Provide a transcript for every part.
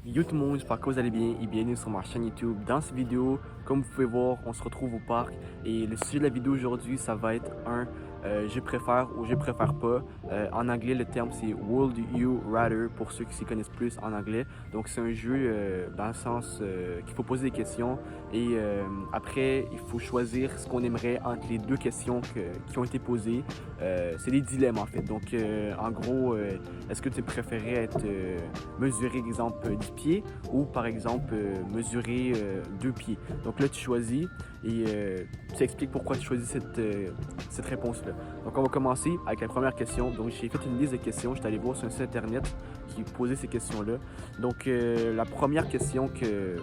Yo tout le monde, j'espère que vous allez bien et bienvenue sur ma chaîne YouTube. Dans cette vidéo, comme vous pouvez voir, on se retrouve au parc et le sujet de la vidéo aujourd'hui, ça va être je préfère ou je préfère pas. En anglais, le terme c'est Would You Rather pour ceux qui s'y connaissent plus en anglais. Donc c'est un jeu dans le sens qu'il faut poser des questions et après il faut choisir ce qu'on aimerait entre les deux questions qui ont été posées. C'est des dilemmes en fait. Donc en gros, est-ce que tu préférais être mesurer exemple 10 pieds ou par exemple mesurer 2 pieds. Donc là tu choisis et tu expliques pourquoi tu choisis cette réponse-là. Donc on va commencer avec la première question. Donc j'ai fait une liste de questions, j'étais allé voir sur un site internet qui posait ces questions-là. Donc la première question que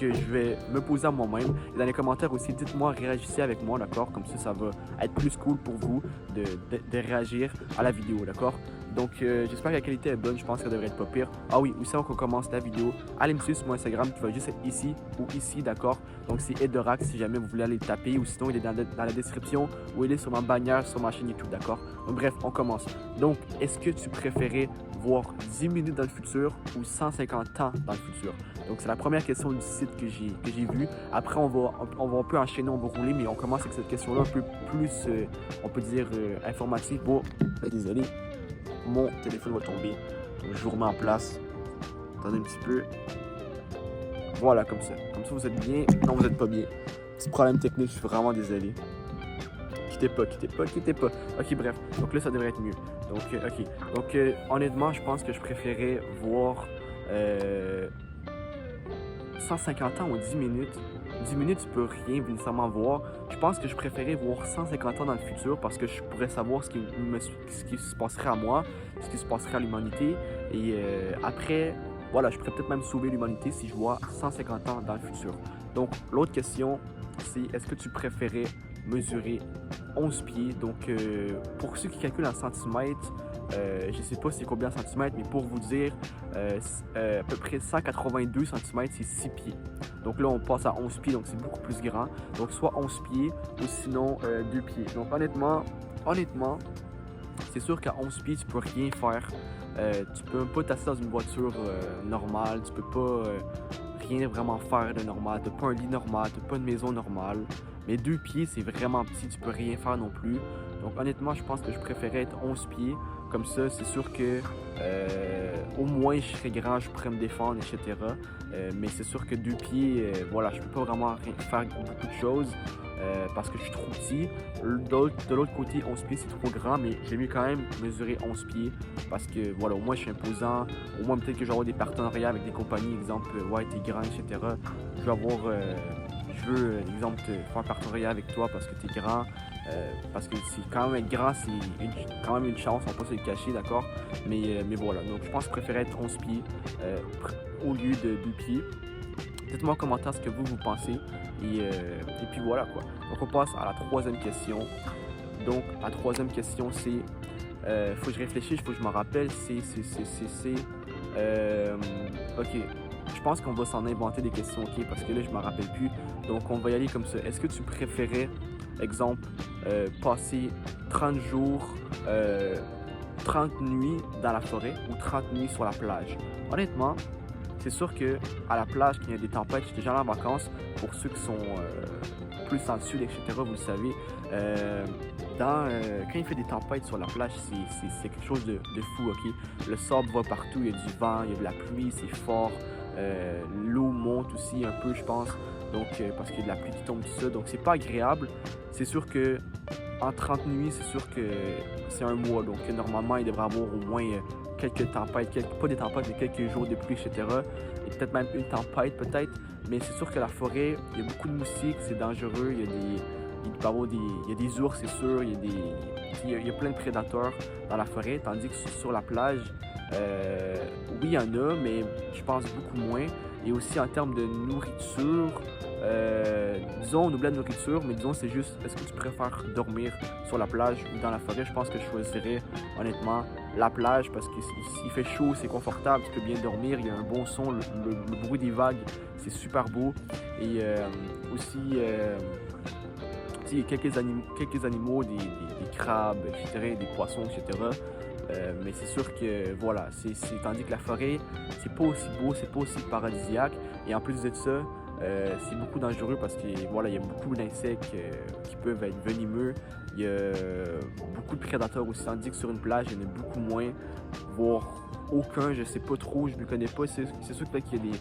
je vais me poser à moi-même. Et dans les commentaires aussi, dites-moi, réagissez avec moi, d'accord? Comme ça va être plus cool pour vous de réagir à la vidéo, d'accord? Donc, j'espère que la qualité est bonne. Je pense qu'elle devrait être pas pire. Ah oui, aussi, avant qu'on commence la vidéo, allez me suivre sur mon Instagram qui va juste être ici ou ici, d'accord? Donc, c'est Edorax si jamais vous voulez aller le taper ou sinon, il est dans la description ou il est sur ma bannière sur ma chaîne YouTube, d'accord? Donc, bref, on commence. Donc, est-ce que tu préférais voir 10 minutes dans le futur ou 150 ans dans le futur? Donc, c'est la première question du site que j'ai vu. Après, on va un peu enchaîner, on va rouler, mais on commence avec cette question-là un peu plus, on peut dire, informative. Bon, désolé, mon téléphone va tomber. Donc, je vous remets en place. Attendez un petit peu. Voilà, comme ça. Comme ça, vous êtes bien. Non, vous n'êtes pas bien. Petit problème technique, je suis vraiment désolé. Quittez pas. Ok, bref. Donc là, ça devrait être mieux. Donc, ok. Donc, honnêtement, je pense que je préférais voir 150 ans ou 10 minutes. 10 minutes, tu peux rien nécessairement voir. Je pense que je préférais voir 150 ans dans le futur parce que je pourrais savoir ce qui se passerait à moi, ce qui se passerait à l'humanité. Et après, voilà, je pourrais peut-être même sauver l'humanité si je vois 150 ans dans le futur. Donc, l'autre question, c'est est-ce que tu préférais mesurer 11 pieds? Donc, pour ceux qui calculent en centimètres, je ne sais pas c'est combien de centimètres, mais pour vous dire, à peu près 182 centimètres, c'est 6 pieds. Donc là, on passe à 11 pieds, donc c'est beaucoup plus grand. Donc soit 11 pieds ou sinon 2 pieds. Donc honnêtement, c'est sûr qu'à 11 pieds, tu peux rien faire. Tu peux même pas t'asseoir dans une voiture normale. Tu peux pas rien vraiment faire de normal. Tu n'as pas un lit normal, tu n'as pas une maison normale. Mais 2 pieds, c'est vraiment petit, tu peux rien faire non plus. Donc honnêtement, je pense que je préférais être 11 pieds. Comme ça, c'est sûr que au moins je serais grand, je pourrais me défendre, etc. Mais c'est sûr que 2 pieds, voilà, je peux pas vraiment faire beaucoup de choses parce que je suis trop petit. De l'autre côté, 11 pieds, c'est trop grand, mais j'aime mieux quand même mesurer 11 pieds parce que voilà, au moins je suis imposant. Au moins peut-être que je vais avoir des partenariats avec des compagnies, exemple, ouais, t'es grand, etc. Je vais avoir je veux, exemple, faire un partenariat avec toi parce que tu es grand, parce que c'est quand même être grand, c'est quand même une chance, on ne va pas se le cacher, d'accord? Mais voilà, donc je pense que je préférais être 11 pieds au lieu de 2 pieds. Dites-moi en commentaire ce que vous pensez et puis voilà quoi. Donc on passe à la troisième question. Donc la troisième question c'est, faut que je réfléchisse, faut que je me rappelle, ok. Je pense qu'on va s'en inventer des questions, ok, parce que là, je ne me rappelle plus. Donc, on va y aller comme ça. Est-ce que tu préférais, exemple, passer 30 jours, 30 nuits dans la forêt ou 30 nuits sur la plage? Honnêtement, c'est sûr que à la plage, quand il y a des tempêtes, j'étais jamais en vacances. Pour ceux qui sont plus dans le sud, etc., vous le savez. Quand il fait des tempêtes sur la plage, c'est quelque chose de fou, ok? Le sable va partout, il y a du vent, il y a de la pluie, c'est fort. L'eau monte aussi un peu, je pense. Donc, parce qu'il y a de la pluie qui tombe, tout ça. Donc, c'est pas agréable. C'est sûr que en 30 nuits, c'est sûr que c'est un mois. Donc, normalement, il devrait y avoir au moins quelques tempêtes, pas des tempêtes, mais quelques jours de pluie, etc. Et peut-être même une tempête, peut-être. Mais c'est sûr que la forêt, il y a beaucoup de moustiques, c'est dangereux. Il y a des ours, c'est sûr. Il y a plein de prédateurs dans la forêt. Tandis que sur la plage, oui, il y en a, mais je pense beaucoup moins. Et aussi en termes de nourriture, disons, on oublie la nourriture, mais disons, c'est juste, est-ce que tu préfères dormir sur la plage ou dans la forêt? Je pense que je choisirais, honnêtement, la plage parce qu'il fait chaud, c'est confortable, tu peux bien dormir, il y a un bon son, le bruit des vagues, c'est super beau. Et aussi, il y a quelques animaux, des crabes, etc., des poissons, etc. Mais c'est sûr que voilà, tandis que la forêt, c'est pas aussi beau, c'est pas aussi paradisiaque. Et en plus de ça, c'est beaucoup dangereux parce que voilà, il y a beaucoup d'insectes qui peuvent être venimeux. Il y a beaucoup de prédateurs aussi, tandis que sur une plage, il y en a beaucoup moins, voire aucun, je sais pas trop, je ne connais pas. C'est sûr qu'il y a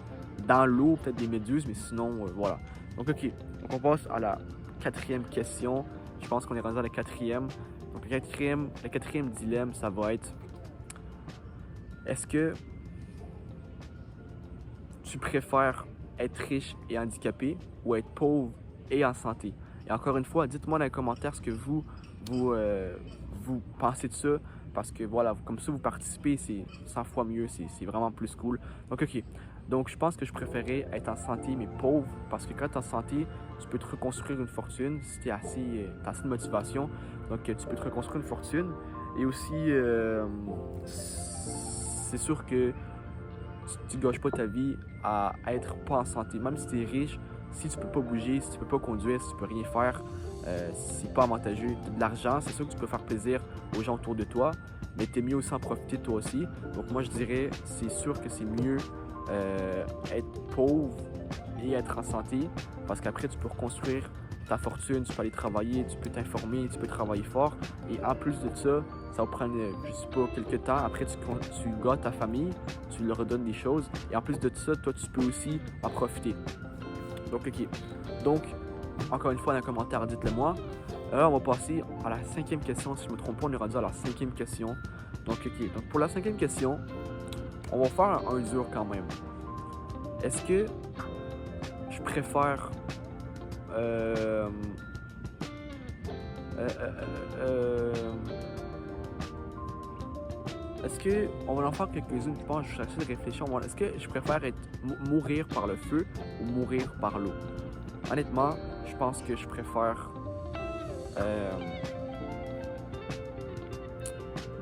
dans l'eau, peut-être des méduses, mais sinon, voilà. Donc, ok, donc on passe à la quatrième question. Je pense qu'on est rendu à la quatrième. Donc, le quatrième dilemme, ça va être: est-ce que tu préfères être riche et handicapé ou être pauvre et en santé? Et encore une fois, dites-moi dans les commentaires ce que vous pensez de ça, parce que voilà, comme ça vous participez, c'est 100 fois mieux, c'est vraiment plus cool. Donc ok, donc je pense que je préférais être en santé mais pauvre, parce que quand tu es en santé, tu peux te reconstruire une fortune si tu as assez de motivation. Donc tu peux te reconstruire une fortune, et aussi c'est sûr que tu ne gâches pas ta vie à être pas en santé. Même si tu es riche, si tu peux pas bouger, si tu peux pas conduire, si tu peux rien faire, c'est pas avantageux. Tu as de l'argent, c'est sûr que tu peux faire plaisir aux gens autour de toi, mais tu es mieux aussi en profiter toi aussi. Donc moi je dirais, c'est sûr que c'est mieux être pauvre et être en santé, parce qu'après tu peux reconstruire ta fortune, tu peux aller travailler, tu peux t'informer, tu peux travailler fort, et en plus de ça, ça va prendre, je sais pas, quelques temps. Après, tu gâtes ta famille, tu leur redonnes des choses, et en plus de ça, toi, tu peux aussi en profiter. Donc, ok. Donc, encore une fois, dans les commentaires, dites-le moi. On va passer à la cinquième question. Si je ne me trompe pas, on est rendu à la cinquième question. Donc, ok. Donc, pour la cinquième question, on va faire un dur quand même. Est-ce que je préfère est-ce que, on va en faire quelques-unes, je pense, je suis assez de réfléchir. Est-ce que je préfère mourir par le feu ou mourir par l'eau? Honnêtement, je pense que je préfère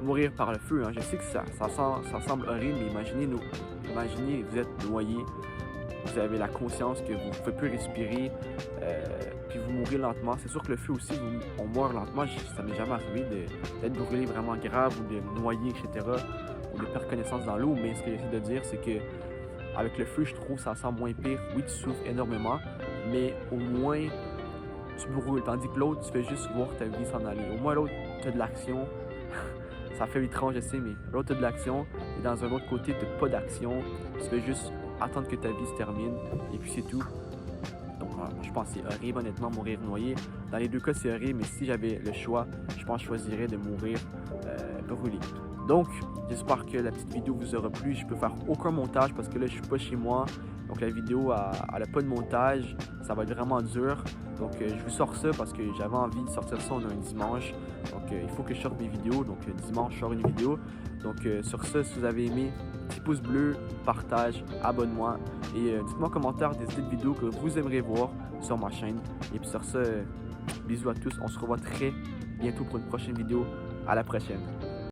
mourir par le feu. Hein. Je sais que ça semble horrible, mais imaginez, vous êtes noyé, vous avez la conscience que vous ne pouvez plus respirer, puis vous mourrez lentement. C'est sûr que le feu aussi, on meurt lentement. Ça m'est jamais arrivé d'être brûlé vraiment grave ou de me noyer, etc. ou de perdre connaissance dans l'eau. Mais ce que j'essaie de dire, c'est que avec le feu, je trouve que ça sent moins pire. Oui, tu souffres énormément, mais au moins tu brûles. Tandis que l'autre, tu fais juste voir ta vie s'en aller. Au moins l'autre, tu as de l'action. Ça fait étrange, je sais, mais l'autre, tu as de l'action. Et dans un autre côté, tu n'as pas d'action. Tu fais juste attendre que ta vie se termine, et puis c'est tout. Donc je pense que c'est horrible, honnêtement, mourir noyé. Dans les deux cas, c'est horrible, mais si j'avais le choix, je pense que je choisirais de mourir brûlé. Donc, j'espère que la petite vidéo vous aura plu. Je peux faire aucun montage parce que là, je suis pas chez moi. Donc la vidéo, elle n'a pas de montage. Ça va être vraiment dur. Donc je vous sors ça parce que j'avais envie de sortir ça. On a un dimanche. Donc il faut que je sorte mes vidéos. Donc dimanche, je sors une vidéo. Donc sur ça, si vous avez aimé, petit pouce bleu, partage, abonne-moi. Et dites-moi en commentaire des idées de vidéos que vous aimeriez voir sur ma chaîne. Et puis sur ça, bisous à tous. On se revoit très bientôt pour une prochaine vidéo. À la prochaine.